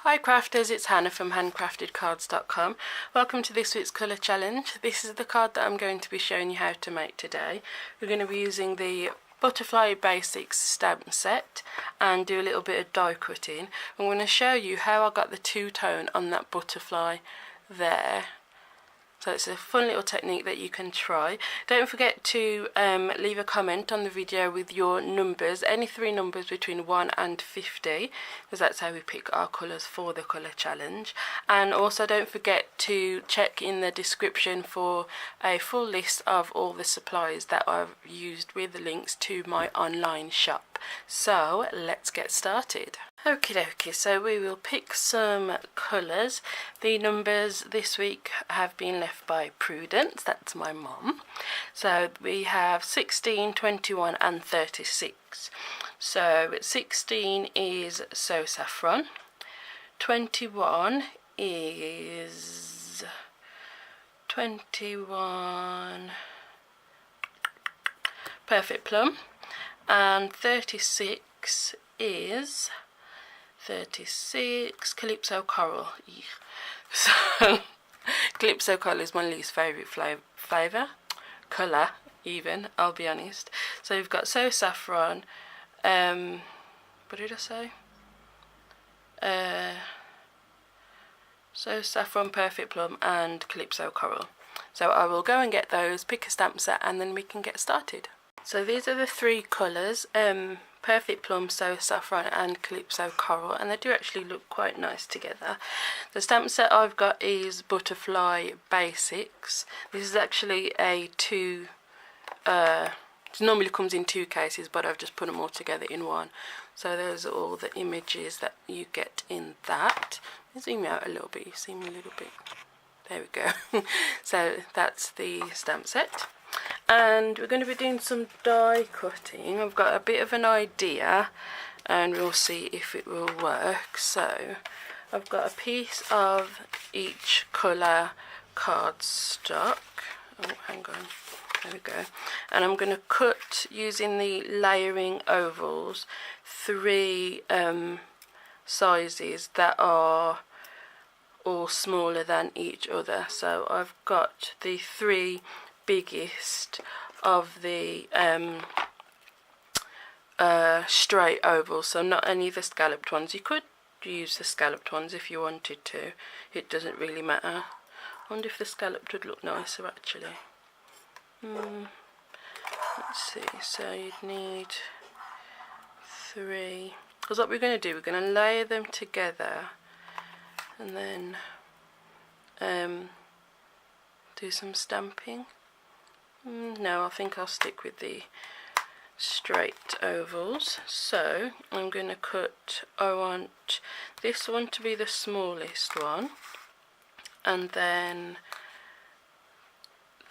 Hi crafters, it's Hannah from HanCraftedCards.com. Welcome to this week's colour challenge. This is the card that I'm going to be showing you how to make today. We're going to be using the Butterfly Basics stamp set and do a little bit of die cutting. I'm going to show you how I got the two-tone on that butterfly there. So it's a fun little technique that you can try. Don't forget to leave a comment on the video with your numbers, any three numbers between 1 and 50, because that's how we pick our colours for the colour challenge. And also don't forget to check in the description for a full list of all the supplies that I've used with the links to my online shop. So let's get started. Okie dokie, so we will pick some colours. The numbers this week have been left by Prudence, that's my mum. So we have 16, 21 and 36. So 16 is So Saffron, 21 is Perfect Plum, and 36 is Calypso Coral. So Calypso Coral is my least favourite colour even, I'll be honest. So we've got So Saffron, what did I say? So Saffron, Perfect Plum and Calypso Coral. So I will go and get those, pick a stamp set and then we can get started. So these are the three colours, Perfect Plum, So Saffron and Calypso Coral, and they do actually look quite nice together. The stamp set I've got is Butterfly Basics. This is actually a it normally comes in two cases, but I've just put them all together in one. So those are all the images that you get in that. I'll zoom out a little bit, you see me a little bit. There we go. So that's the stamp set. And we're going to be doing some die cutting. I've got a bit of an idea and we'll see if it will work. So I've got a piece of each colour cardstock. Oh, hang on. There we go. And I'm going to cut, using the layering ovals, three sizes that are all smaller than each other. So I've got the three biggest of the straight ovals, so not any of the scalloped ones. You could use the scalloped ones if you wanted to, it doesn't really matter. I wonder if the scalloped would look nicer actually. Let's see, so you'd need three, because what we're going to do, we're going to layer them together and then do some stamping. No, I think I'll stick with the straight ovals. So I'm going to cut, I want this one to be the smallest one, and then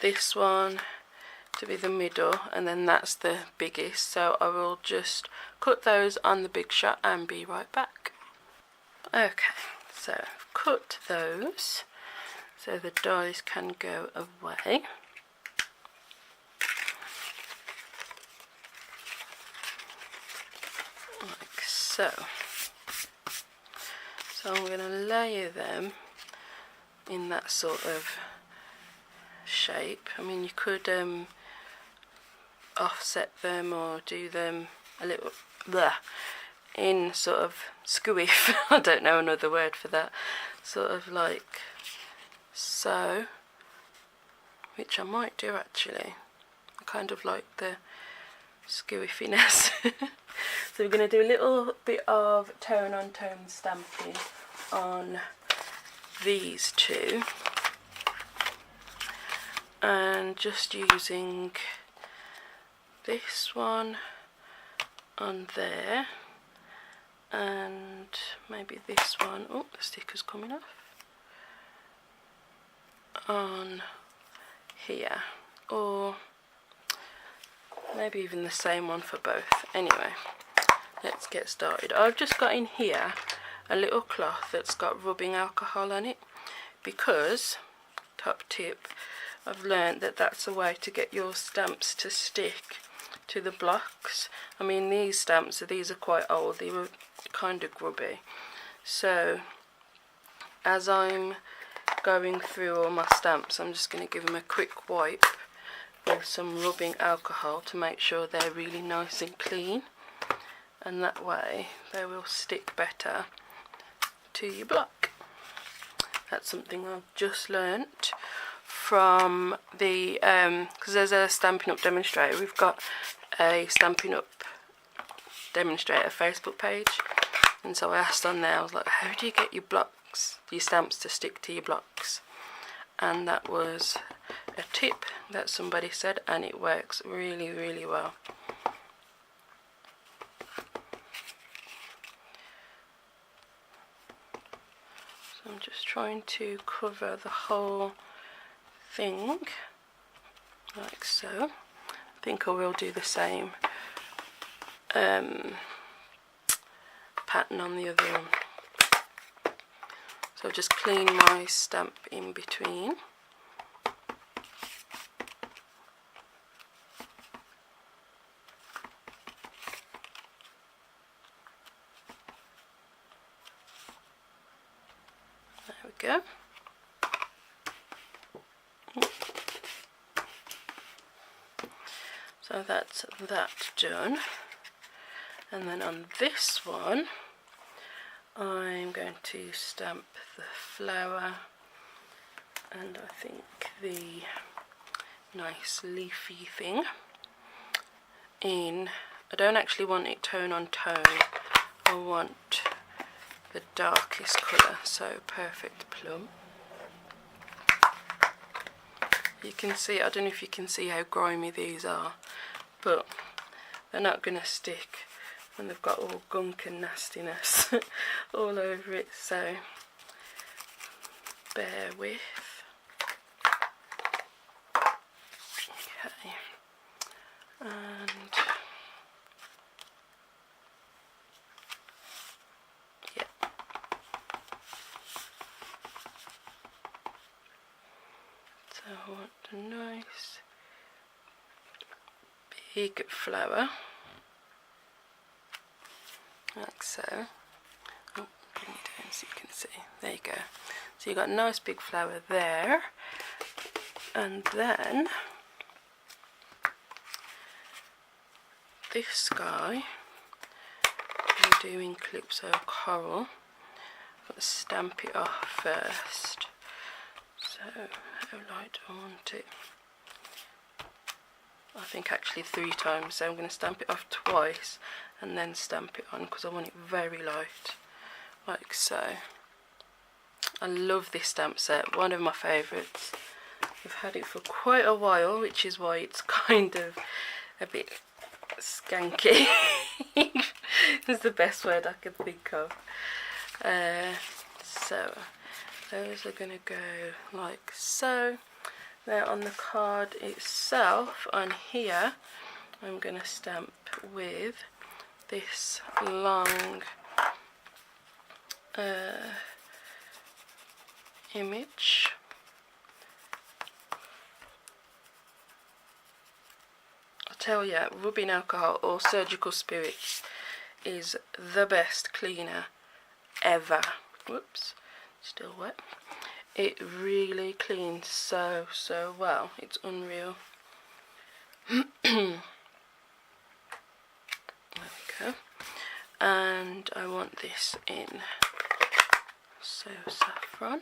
this one to be the middle, and then that's the biggest. So I will just cut those on the big shot and be right back. Okay, so I've cut those so the dies can go away. Like so. So I'm going to layer them in that sort of shape. I mean, you could offset them or do them a little in sort of squiff. I don't know another word for that. Sort of like so, which I might do actually. I kind of like the squiffiness. So we're going to do a little bit of tone on tone stamping on these two, and just using this one on there and maybe this one, oh the sticker's coming off, on here, or maybe even the same one for both. Anyway, let's get started. I've just got in here a little cloth that's got rubbing alcohol on it, because, top tip, I've learned that that's a way to get your stamps to stick to the blocks. I mean, these stamps, these are quite old, they were kind of grubby, so as I'm going through all my stamps, I'm just going to give them a quick wipe with some rubbing alcohol to make sure they're really nice and clean, and that way they will stick better to your block. That's something I've just learnt from the because there's a Stampin' Up demonstrator. We've got a Stampin' Up demonstrator Facebook page, and so I asked on there, I was like, how do you get your blocks, your stamps to stick to your blocks? And that was a tip that somebody said, and it works really, really well. So I'm just trying to cover the whole thing like so. I think I will do the same pattern on the other one. So I'll just clean my stamp in between. There we go. So that's that done. And then on this one, I'm going to stamp the flower and I think the nice leafy thing in. I don't actually want it tone on tone, I want the darkest colour, so Perfect Plum. You can see, I don't know if you can see how grimy these are, but they're not going to stick when they've got all gunk and nastiness all over it, so bear with. Okay, and yeah, so I want a nice big flower like so. Oh, bring it down so you can see. There you go. So you've got a nice big flower there, and then this guy I'm doing Calypso Coral. I've got to stamp it off first. So how light do I want it? I think actually 3 times, so I'm going to stamp it off twice and then stamp it on because I want it very light, like so. I love this stamp set, one of my favourites. I've had it for quite a while, which is why it's kind of a bit skanky. It's the best word I could think of. So those are going to go like so. Now on the card itself, on here, I'm going to stamp with this long image. I'll tell you, rubbing alcohol or surgical spirits is the best cleaner ever. Whoops, still wet. It really cleans so well, it's unreal. There we go. And I want this in So Saffron.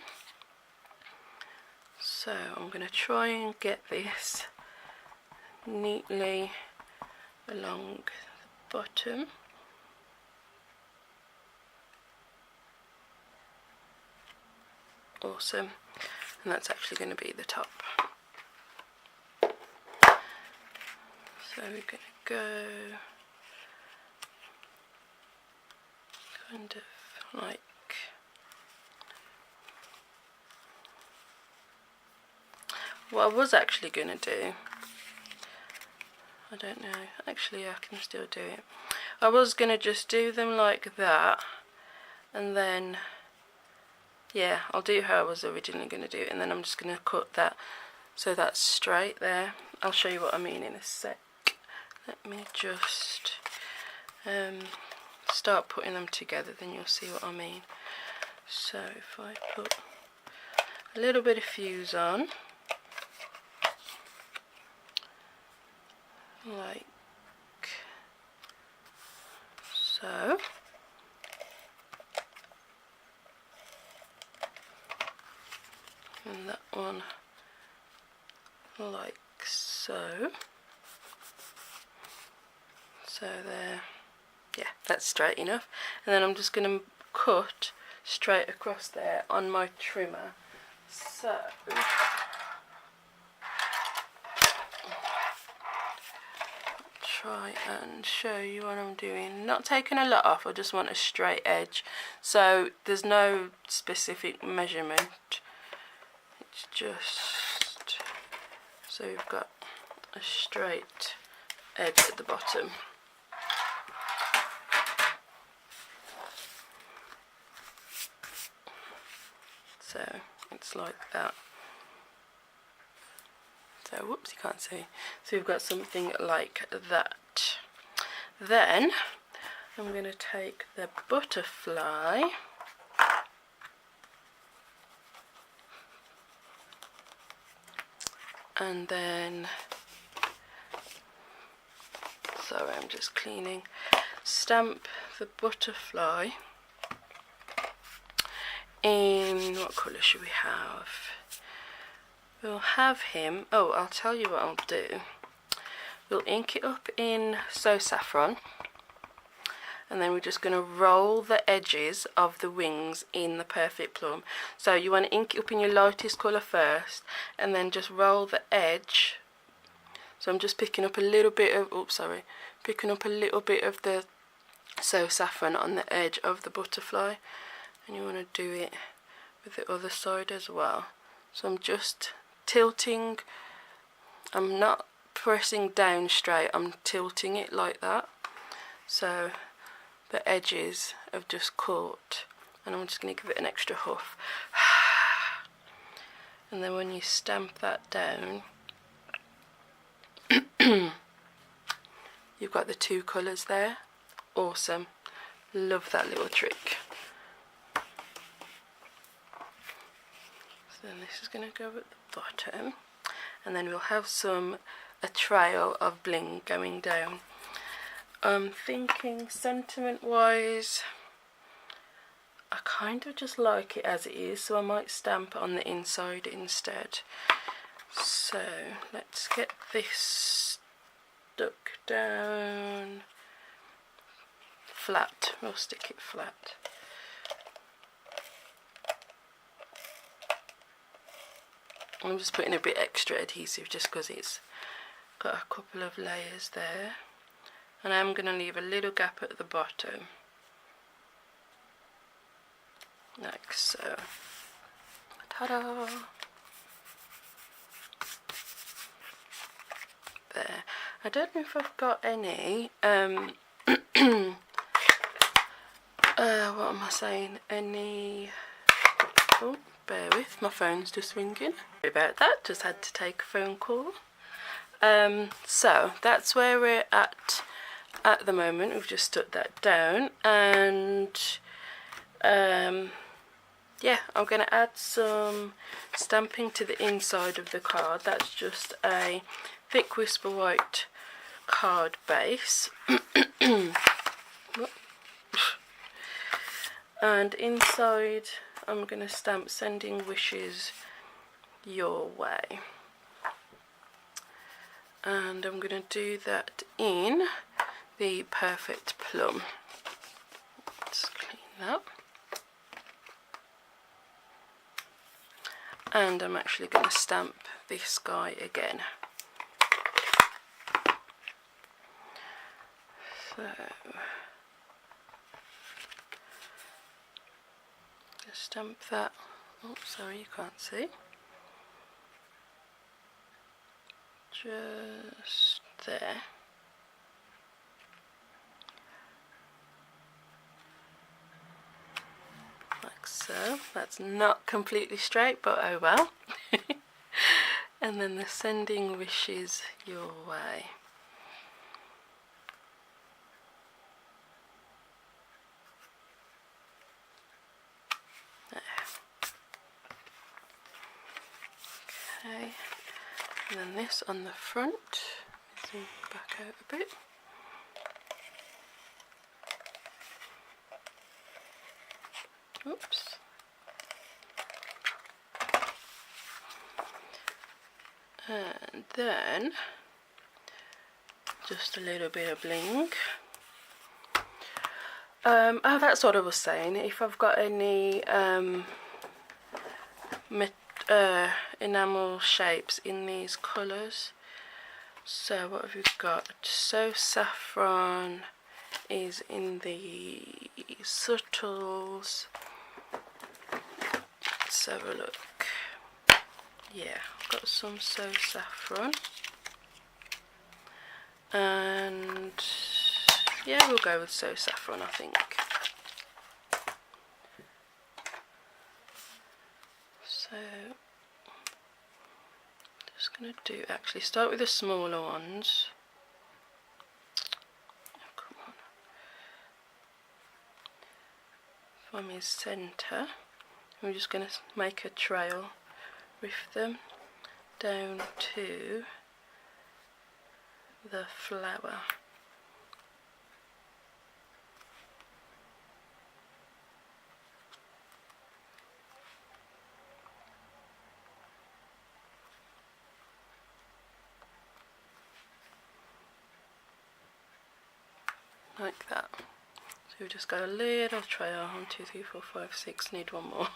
So I'm going to try and get this neatly along the bottom. Awesome. And that's actually going to be the top. So we're going to go kind of like what I was actually going to do. I don't know, actually I can still do it. I was going to just do them like that, and then yeah, I'll do how I was originally going to do it, and then I'm just going to cut that so that's straight there. I'll show you what I mean in a sec. Let me just start putting them together, then you'll see what I mean. So if I put a little bit of fuse on, like so, and that one like so. So there, yeah, that's straight enough. And then I'm just going to cut straight across there on my trimmer. So try and show you what I'm doing. Not taking a lot off, I just want a straight edge. So there's no specific measurement. It's just so you've got a straight edge at the bottom. So it's like that. So whoops, you can't see. So we've got something like that. Then I'm going to take the butterfly and then, sorry, I'm just cleaning, stamp the butterfly in, what colour should we have? We'll have him, oh, I'll tell you what I'll do. We'll ink it up in So Saffron, and then we're just going to roll the edges of the wings in the Perfect Plum. So you want to ink it up in your lightest colour first, and then just roll the edge. So I'm just picking up a little bit of, oops, sorry, picking up a little bit of the So Saffron on the edge of the butterfly, and you want to do it with the other side as well. So I'm just tilting, I'm not pressing down straight, I'm tilting it like that, so the edges have just caught, and I'm just going to give it an extra huff. And then when you stamp that down, you've got the two colours there. Awesome, love that little trick. So then this is going to go at the bottom, and then we'll have a trail of bling going down. I'm thinking sentiment wise, I kind of just like it as it is, so I might stamp on the inside instead. So let's get this stuck down flat. We'll stick it flat. I'm just putting a bit extra adhesive just because it's got a couple of layers there, and I'm going to leave a little gap at the bottom like so. Ta-da! There. I don't know if I've got any what am I saying, any, oh, bear with, my phone's just ringing. Sorry about that, just had to take a phone call. So that's where we're at the moment. We've just stuck that down, and yeah, I'm going to add some stamping to the inside of the card. That's just a thick Whisper White card base. And inside I'm going to stamp Sending Wishes Your Way, and I'm going to do that in the Perfect Plum. Let's clean that. And I'm actually going to stamp this guy again. So just stamp that. Oh, sorry, you can't see. Just there. Like so. That's not completely straight, but oh well. And then the Sending Wishes Your Way. And then this on the front. Zoom back out a bit. Oops. And then just a little bit of bling. Oh, that's what I was saying. If I've got any enamel shapes in these colours. So what have we got? So Saffron is in the subtles. Let's have a look. Yeah, I've got some So Saffron. And yeah, we'll go with So Saffron, I think. So just gonna do, actually start with the smaller ones. Oh, come on. From his centre, I'm just gonna make a trail with them down to the flower. Like that. So we've just got a little trail. 1, 2, 3, 4, 5, 6. Need one more.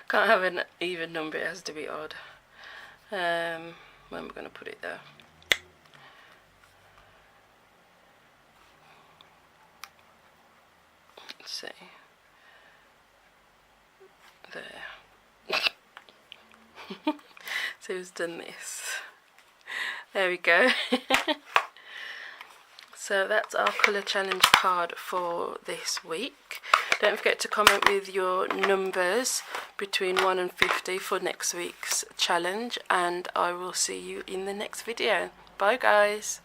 Can't have an even number, it has to be odd. When we're going to put it there. Let's see. There. So who's done this? There we go. So that's our colour challenge card for this week. Don't forget to comment with your numbers between 1 and 50 for next week's challenge, and I will see you in the next video. Bye guys.